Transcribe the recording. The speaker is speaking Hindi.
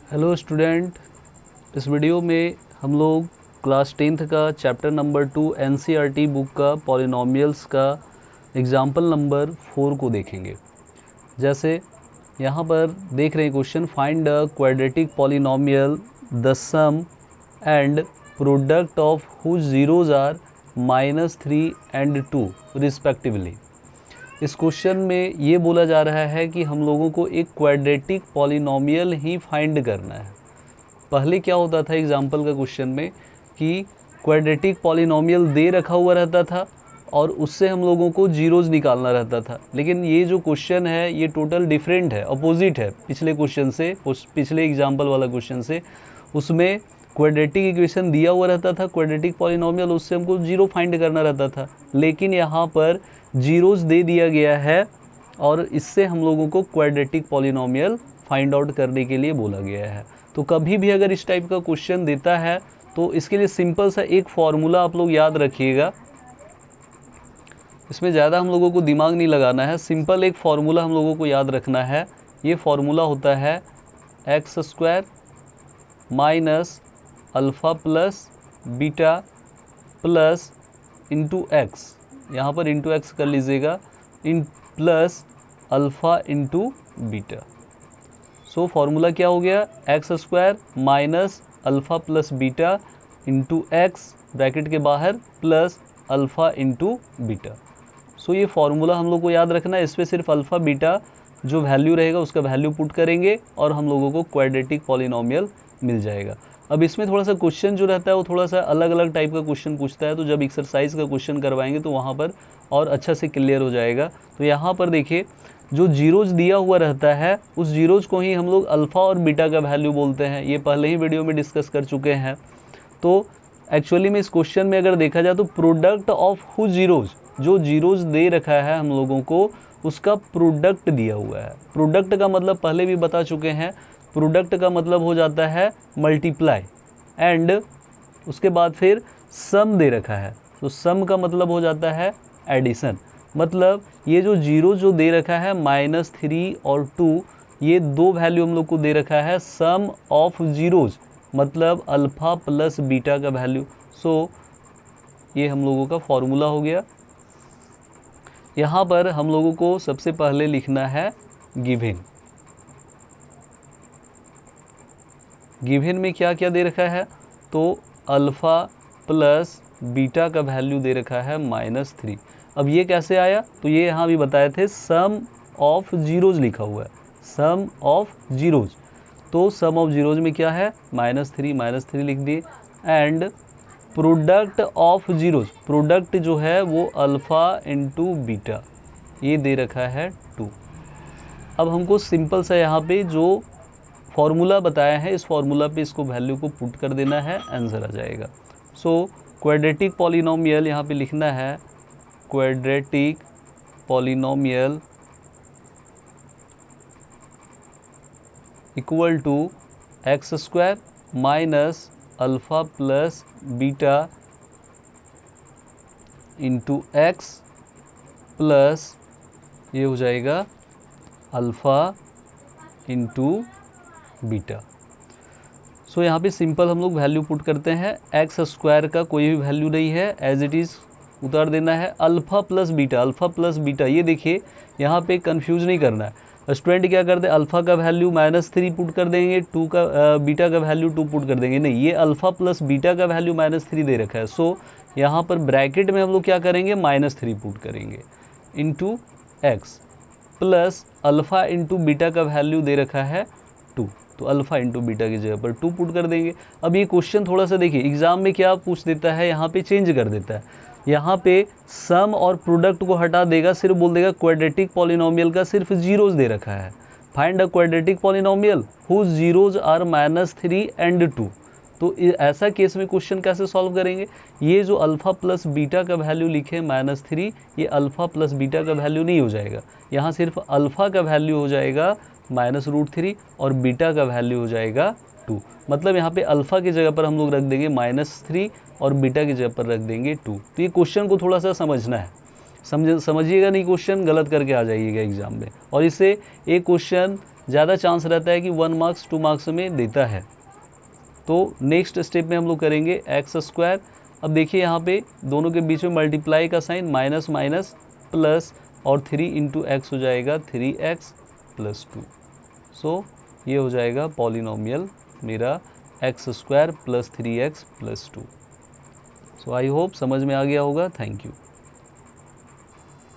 हेलो स्टूडेंट, इस वीडियो में हम लोग क्लास 10th का चैप्टर नंबर 2 एनसीईआरटी बुक का पॉलिनॉमियल्स का एग्जाम्पल नंबर 4 को देखेंगे। जैसे यहाँ पर देख रहे हैं question, find a quadratic polynomial the sum and product of whose zeroes are -3 and 2 respectively. इस क्वेश्चन में ये बोला जा रहा है कि हम लोगों को एक क्वाड्रेटिक पॉलिनॉमियल ही फाइंड करना है। पहले क्या होता था एग्जाम्पल का क्वेश्चन में कि क्वाड्रेटिक पॉलिनॉमियल दे रखा हुआ रहता था और उससे हम लोगों को जीरोज निकालना रहता था। लेकिन ये जो क्वेश्चन है ये टोटल डिफरेंट है, अपोजिट है पिछले क्वेश्चन से, पिछले एग्जाम्पल वाला क्वेश्चन से। उसमें क्वाड्रेटिक इक्वेशन दिया हुआ रहता था, क्वाड्रेटिक पॉलिनॉमियल, उससे हमको जीरो फाइंड करना रहता था। लेकिन यहाँ पर जीरोज दे दिया गया है और इससे हम लोगों को क्वाड्रेटिक पॉलिनॉमियल फाइंड आउट करने के लिए बोला गया है। तो कभी भी अगर इस टाइप का क्वेश्चन देता है तो इसके लिए सिंपल सा एक फॉर्मूला आप लोग याद रखिएगा। इसमें ज़्यादा हम लोगों को दिमाग नहीं लगाना है, सिंपल एक फॉर्मूला हम लोगों को याद रखना है। ये फॉर्मूला होता है x² minus alpha plus beta plus into x, यहाँ पर इंटू एक्स कर लीजिएगा, इन plus alpha into beta. So formula क्या हो गया, x² minus alpha plus beta into x bracket के बाहर plus alpha into beta. So ये फॉर्मूला हम लोग को याद रखना है। इस पर सिर्फ अल्फ़ा बीटा जो वैल्यू रहेगा उसका वैल्यू पुट करेंगे और हम लोगों को क्वाड्रेटिक पॉलिनॉमियल मिल जाएगा। अब इसमें थोड़ा सा क्वेश्चन जो रहता है वो थोड़ा सा अलग अलग टाइप का क्वेश्चन पूछता है, तो जब एक्सरसाइज का क्वेश्चन करवाएंगे तो वहाँ पर और अच्छा से क्लियर हो जाएगा। तो यहाँ पर देखिए, जो जीरोज दिया हुआ रहता है उस जीरोज को ही हम लोग अल्फ़ा और बीटा का वैल्यू बोलते हैं। ये पहले ही वीडियो में डिस्कस कर चुके हैं। तो एक्चुअली में इस क्वेश्चन में अगर देखा जाए तो प्रोडक्ट ऑफ हु जीरोज, जो जीरोज दे रखा है हम लोगों को उसका प्रोडक्ट दिया हुआ है। प्रोडक्ट का मतलब पहले भी बता चुके हैं, प्रोडक्ट का मतलब हो जाता है मल्टीप्लाई, एंड उसके बाद फिर सम दे रखा है तो सम का मतलब हो जाता है एडिशन। मतलब ये जो जीरो जो दे रखा है -3 और 2, ये दो वैल्यू हम लोग को दे रखा है सम ऑफ जीरोज, मतलब अल्फ़ा प्लस बीटा का वैल्यू। सो ये हम लोगों का फॉर्मूला हो गया। यहाँ पर हम लोगों को सबसे पहले लिखना है गिवन। गिवन में क्या क्या दे रखा है, तो अल्फ़ा प्लस बीटा का वैल्यू दे रखा है -3। अब ये कैसे आया, तो ये यहाँ भी बताए थे, सम ऑफ जीरोज लिखा हुआ है, सम ऑफ जीरोज। तो सम ऑफ जीरोज में क्या है, -3 लिख दिए, and product of zeros, product जो है वो अल्फ़ा इंटू बीटा, ये दे रखा है 2। अब हमको सिंपल सा यहाँ पे जो फॉर्मूला बताया है इस फॉर्मूला पे इसको वैल्यू को पुट कर देना है, आंसर आ जाएगा। सो क्वाड्रेटिक पॉलिनॉमियल यहाँ पे लिखना है, quadratic polynomial equal to x² minus alpha plus beta into x plus ये हो जाएगा अल्फ़ा इंटू बीटा। सो यहाँ पे सिंपल हम लोग वैल्यू पुट करते हैं, x² का कोई भी वैल्यू नहीं है, एज इट इज़ उतार देना है। Alpha plus beta, alpha plus beta, ये देखिए यहाँ पे कंफ्यूज नहीं करना है। स्टूडेंट क्या करते हैं, अल्फ़ा का वैल्यू -3 पुट कर देंगे, बीटा का वैल्यू 2 पुट कर देंगे। नहीं, ये अल्फ़ा प्लस बीटा का वैल्यू -3 दे रखा है। सो यहाँ पर ब्रैकेट में हम लोग क्या करेंगे, -3 पुट करेंगे into x plus alpha into beta का वैल्यू दे रखा है 2, तो अल्फ़ा इंटू बीटा की जगह पर 2 पुट कर देंगे। अब ये क्वेश्चन थोड़ा सा देखिए एग्जाम में क्या पूछ देता है, यहाँ पे चेंज कर देता है। यहाँ पे सम और प्रोडक्ट को हटा देगा, सिर्फ बोल देगा क्वाड्रेटिक पॉलिनॉमियल का सिर्फ जीरोज दे रखा है। Find a quadratic polynomial whose zeroes are -3 and 2। तो ऐसा केस में क्वेश्चन कैसे सॉल्व करेंगे, ये जो अल्फ़ा प्लस बीटा का वैल्यू लिखे -3, ये अल्फ़ा प्लस बीटा का वैल्यू नहीं हो जाएगा, यहाँ सिर्फ अल्फ़ा का वैल्यू हो जाएगा -√3 और बीटा का वैल्यू हो जाएगा 2। मतलब यहाँ पे अल्फ़ा की जगह पर हम लोग रख देंगे -3 और बीटा की जगह पर रख देंगे 2। तो ये क्वेश्चन को थोड़ा सा समझना है, समझिएगा नहीं क्वेश्चन गलत करके आ जाइएगा एग्जाम में। और इससे एक क्वेश्चन ज़्यादा चांस रहता है कि 1 मार्क्स 2 मार्क्स में देता है। तो नेक्स्ट स्टेप में हम लोग करेंगे एक्स स्क्वायर। अब देखिए यहाँ पे दोनों के बीच में मल्टीप्लाई का साइन माइनस माइनस प्लस और 3 इंटू एक्स हो जाएगा 3x प्लस 2। सो ये हो जाएगा पॉलिनोमियल मेरा x square plus 3x plus 2। So I hope समझ में आ गया होगा। Thank you.